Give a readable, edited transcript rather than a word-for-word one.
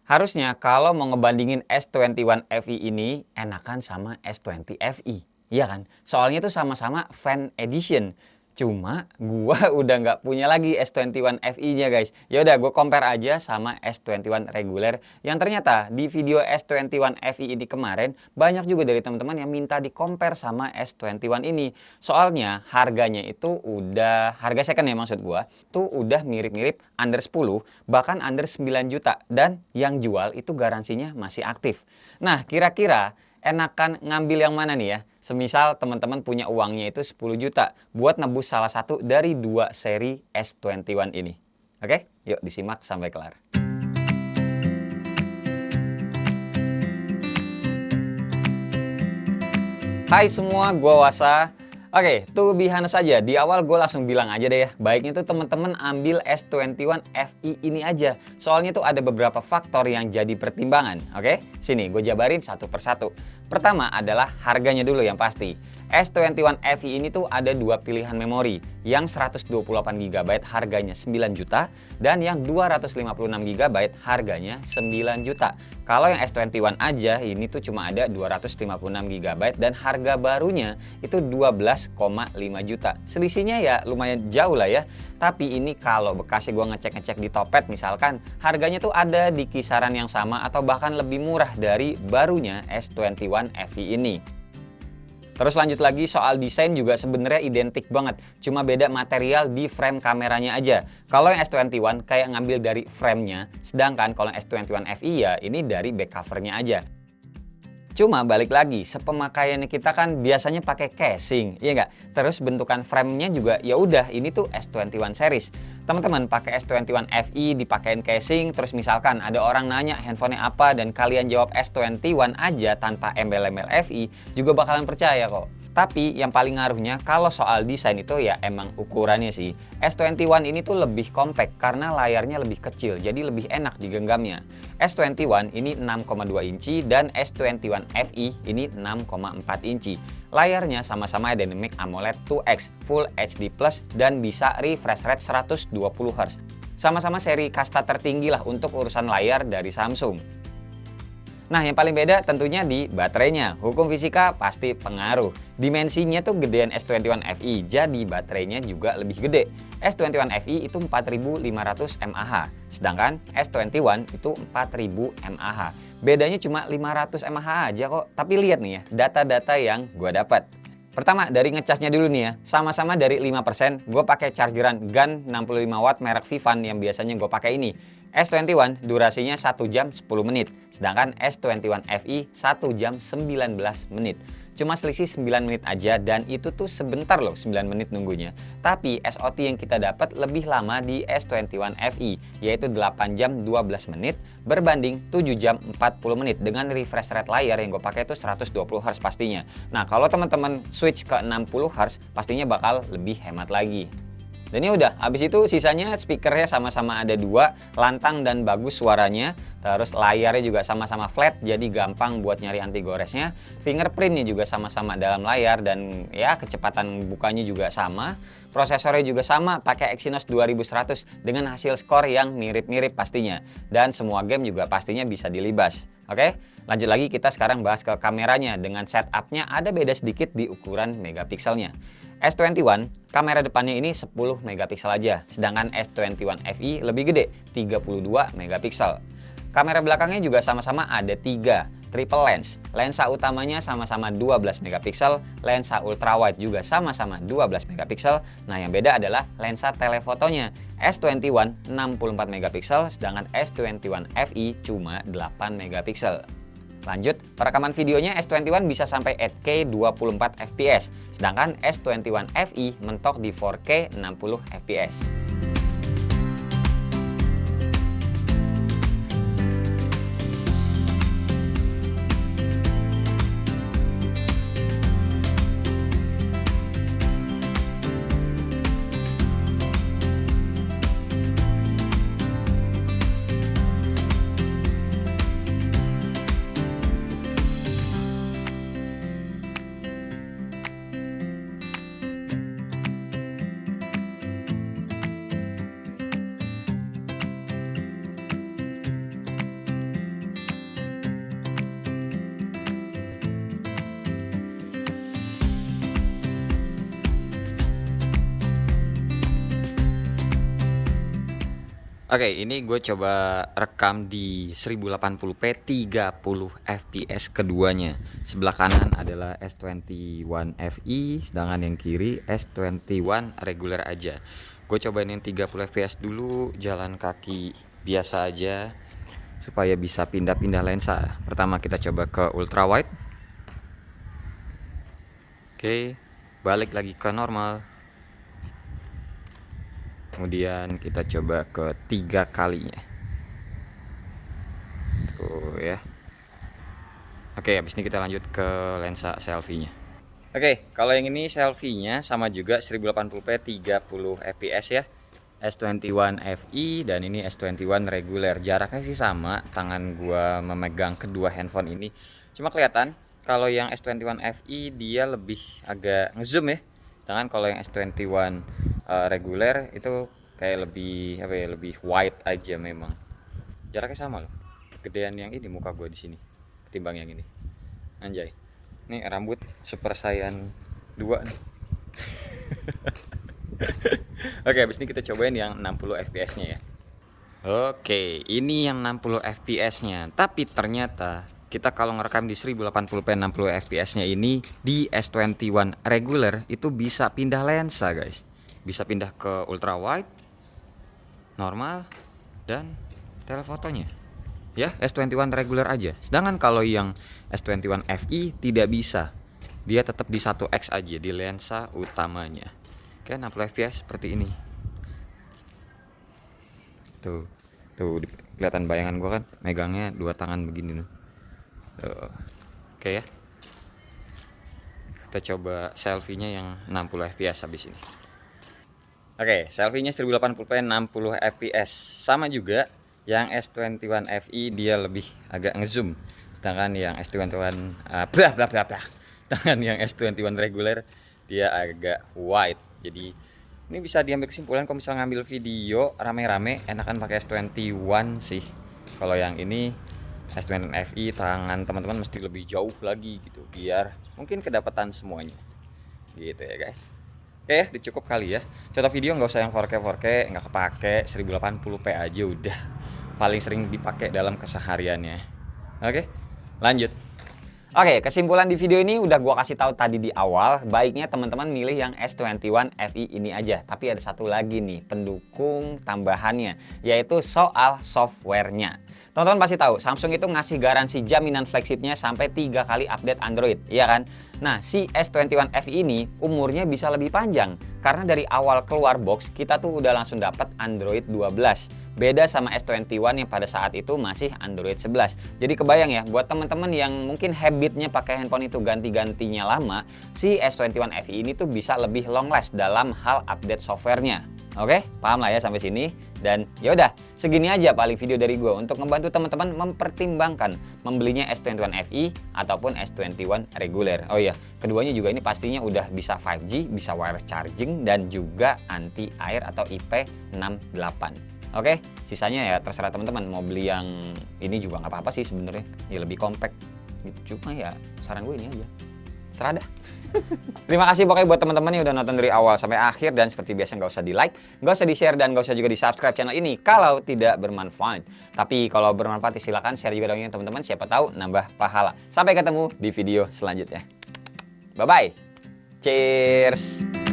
Harusnya kalau mau ngebandingin S21 FE ini enakan sama S20 FE. Iya kan? Soalnya itu sama-sama Fan Edition. Cuma gua udah nggak punya lagi S21 FE-nya guys. Ya udah gue compare aja sama S21 reguler yang ternyata di video S21 FE ini kemarin banyak juga dari teman-teman yang minta di compare sama S21 ini. Soalnya harganya itu udah harga second ya maksud gua tuh udah mirip-mirip under 10 bahkan under 9 juta dan yang jual itu garansinya masih aktif. Nah, kira-kira enakan ngambil yang mana nih ya? Semisal teman-teman punya uangnya itu 10 juta buat nebus salah satu dari dua seri S21 ini. Oke, yuk disimak sampai kelar. Hai semua, gua Wasa. Oke, to be honest saja, di awal gue langsung bilang aja deh ya, baiknya tuh teman-teman ambil S21 FE ini aja. Soalnya tuh ada beberapa faktor yang jadi pertimbangan. Oke, sini gue jabarin satu persatu. Pertama adalah harganya dulu yang pasti. S21 FE ini tuh ada dua pilihan memori. Yang 128GB harganya 9 juta dan yang 256GB harganya 9 juta. Kalau yang S21 aja ini tuh cuma ada 256GB dan harga barunya itu 12,5 juta. Selisihnya ya lumayan jauh lah ya. Tapi ini kalau bekasnya gue ngecek-ngecek di Topet misalkan, harganya tuh ada di kisaran yang sama atau bahkan lebih murah dari barunya S21 FE ini. Terus lanjut lagi soal desain juga sebenarnya identik banget, cuma beda material di frame kameranya aja. Kalau yang S21 kayak ngambil dari framenya, sedangkan kalau yang S21 FE ya ini dari back covernya aja. Cuma balik lagi, sepemakaiannya kita kan biasanya pakai casing, iya nggak? Terus bentukan framenya juga ya udah ini tuh S21 series. Teman-teman pakai S21 FE dipakein casing, terus misalkan ada orang nanya handphonenya apa dan kalian jawab S21 aja tanpa embel-embel FE, juga bakalan percaya kok. Tapi yang paling ngaruhnya kalau soal desain itu ya emang ukurannya sih. S21 ini tuh lebih compact karena layarnya lebih kecil, jadi lebih enak digenggamnya. S21 ini 6,2 inci dan S21 FE ini 6,4 inci. Layarnya sama-sama Dynamic AMOLED 2X Full HD Plus dan bisa refresh rate 120Hz. Sama-sama seri kasta tertinggi lah untuk urusan layar dari Samsung. Nah, yang paling beda tentunya di baterainya. Hukum fisika pasti pengaruh. Dimensinya tuh gedean S21 FE, jadi baterainya juga lebih gede. S21 FE itu 4500 mAh, sedangkan S21 itu 4000 mAh. Bedanya cuma 500 mAh aja kok. Tapi lihat nih ya, data-data yang gue dapat. Pertama dari ngecasnya dulu nih ya, sama-sama dari 5%, gue pakai chargeran GAN 65 watt merek Vivan yang biasanya gue pakai ini. S21 durasinya 1 jam 10 menit, sedangkan S21 FE 1 jam 19 menit. Cuma selisih 9 menit aja dan itu tuh sebentar loh 9 menit nunggunya. Tapi SOT yang kita dapat lebih lama di S21 FE, yaitu 8 jam 12 menit berbanding 7 jam 40 menit dengan refresh rate layar yang gue pakai itu 120Hz pastinya. Nah kalau teman-teman switch ke 60Hz pastinya bakal lebih hemat lagi. Dan ini udah, habis itu sisanya speakernya sama-sama ada dua, lantang dan bagus suaranya. Terus layarnya juga sama-sama flat, jadi gampang buat nyari anti goresnya. Fingerprintnya juga sama-sama dalam layar dan ya kecepatan bukanya juga sama. Prosesornya juga sama, pakai Exynos 2100 dengan hasil skor yang mirip-mirip pastinya. Dan semua game juga pastinya bisa dilibas. Oke, lanjut lagi kita sekarang bahas ke kameranya. Dengan setupnya ada beda sedikit di ukuran megapikselnya. S21 kamera depannya ini 10 megapiksel aja, sedangkan S21 FE lebih gede 32 megapiksel. Kamera belakangnya juga sama-sama ada 3 triple lens. Lensa utamanya sama-sama 12 megapiksel, lensa ultrawide juga sama-sama 12 megapiksel. Nah, yang beda adalah lensa telefotonya. S21 64 megapiksel, sedangkan S21 FE cuma 8 megapiksel. Lanjut, perekaman videonya S21 bisa sampai 8K 24 fps, sedangkan S21 FE mentok di 4K 60 fps. Oke, ini gue coba rekam di 1080p 30 fps keduanya. Sebelah kanan adalah S21 FE, sedangkan yang kiri S21 reguler aja. Gue cobain yang 30 fps dulu, jalan kaki biasa aja supaya bisa pindah-pindah lensa. Pertama kita coba ke ultra wide. Oke, balik lagi ke normal. Kemudian kita coba ke 3 kalinya. Tuh ya. Oke, habis ini kita lanjut ke lensa selfie-nya. Oke, kalau yang ini selfie-nya sama juga 1080p 30 fps ya. S21 FE dan ini S21 reguler. Jaraknya sih sama, tangan gua memegang kedua handphone ini. Cuma kelihatan kalau yang S21 FE dia lebih agak ngezoom ya. Sedangkan kalau yang S21 reguler itu kayak lebih apa ya, lebih wide aja memang. Jaraknya sama loh. Gedean yang ini muka gua di sini ketimbang yang ini. Anjay. Nih rambut Super Saiyan 2 nih. Oke, habis ini kita cobain yang 60 fps-nya ya. Oke, ini yang 60 fps-nya. Tapi ternyata kita kalau ngerekam di 1080p 60 fps-nya ini di S21 regular itu bisa pindah lensa, guys. Bisa pindah ke ultra wide, normal, dan telefotonya. Ya, S21 regular aja. Sedangkan kalau yang S21 FE tidak bisa. Dia tetap di 1x aja di lensa utamanya. Oke, 60 fps seperti ini. Tuh kelihatan bayangan gua kan, megangnya dua tangan begini tuh. Oke ya. Kita coba selfie-nya yang 60 fps habis ini. Oke, selfie-nya 1080p 60 fps. Sama juga yang S21 FE dia lebih agak ngezoom. Sedangkan yang S21 Sedangkan yang S21 reguler dia agak wide. Jadi ini bisa diambil kesimpulan kalau misalnya ngambil video rame-rame enakan pakai S21 sih. Kalau yang ini S21 FE tangan teman-teman mesti lebih jauh lagi gitu biar mungkin kedapatan semuanya. Gitu ya guys. Oke, cukup kali ya. Contoh video nggak usah yang 4K nggak kepake, 1080p aja udah. Paling sering dipakai dalam kesehariannya. Oke, lanjut. Oke, kesimpulan di video ini udah gua kasih tahu tadi di awal, baiknya teman-teman milih yang S21 FE ini aja. Tapi ada satu lagi nih, pendukung tambahannya, yaitu soal softwarenya. Teman-teman pasti tahu, Samsung itu ngasih garansi jaminan flagshipnya sampai 3 kali update Android, iya kan? Nah, si S21 FE ini umurnya bisa lebih panjang, karena dari awal keluar box, kita tuh udah langsung dapat Android 12. Beda sama S21 yang pada saat itu masih Android 11. Jadi kebayang ya, buat teman-teman yang mungkin habitnya pakai handphone itu ganti-gantinya lama, si S21 FE ini tuh bisa lebih long last dalam hal update softwarenya. Oke, paham lah ya sampai sini. Dan yaudah, segini aja paling video dari gue untuk ngebantu teman-teman mempertimbangkan membelinya S21 FE ataupun S21 reguler. Oh iya, keduanya juga ini pastinya udah bisa 5G, bisa wireless charging, dan juga anti air atau IP68. Oke, sisanya ya terserah teman-teman mau beli yang ini juga nggak apa-apa sih sebenarnya. Ya lebih compact gitu. Cuma ya saran gue ini aja. Serah dah. Terima kasih pokoknya buat teman-teman yang udah nonton dari awal sampai akhir, dan seperti biasa nggak usah di like, nggak usah di share, dan nggak usah juga di subscribe channel ini kalau tidak bermanfaat. Tapi kalau bermanfaat silakan share juga dong teman-teman, siapa tahu nambah pahala. Sampai ketemu di video selanjutnya. Bye bye. Cheers.